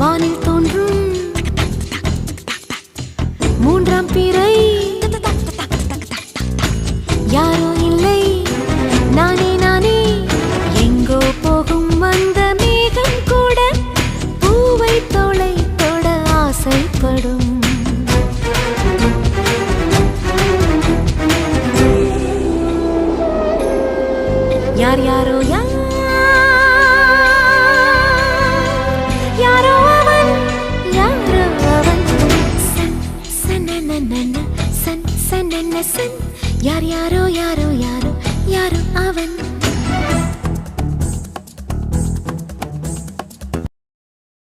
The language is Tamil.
வானில் தோன்றும் மூன்றாம் பிறை யாரோ இல்லை நானே நானே எங்கோ போகும் அந்த மேகம் கூட பூவை தோளை தொட ஆசைப்படும் யார் யாரோ யாரோ அவன் யாரோ அவன் சன் சன் சன் சன் சன் யார் யாரோ யாரோ யாரோ யாரோ அவன்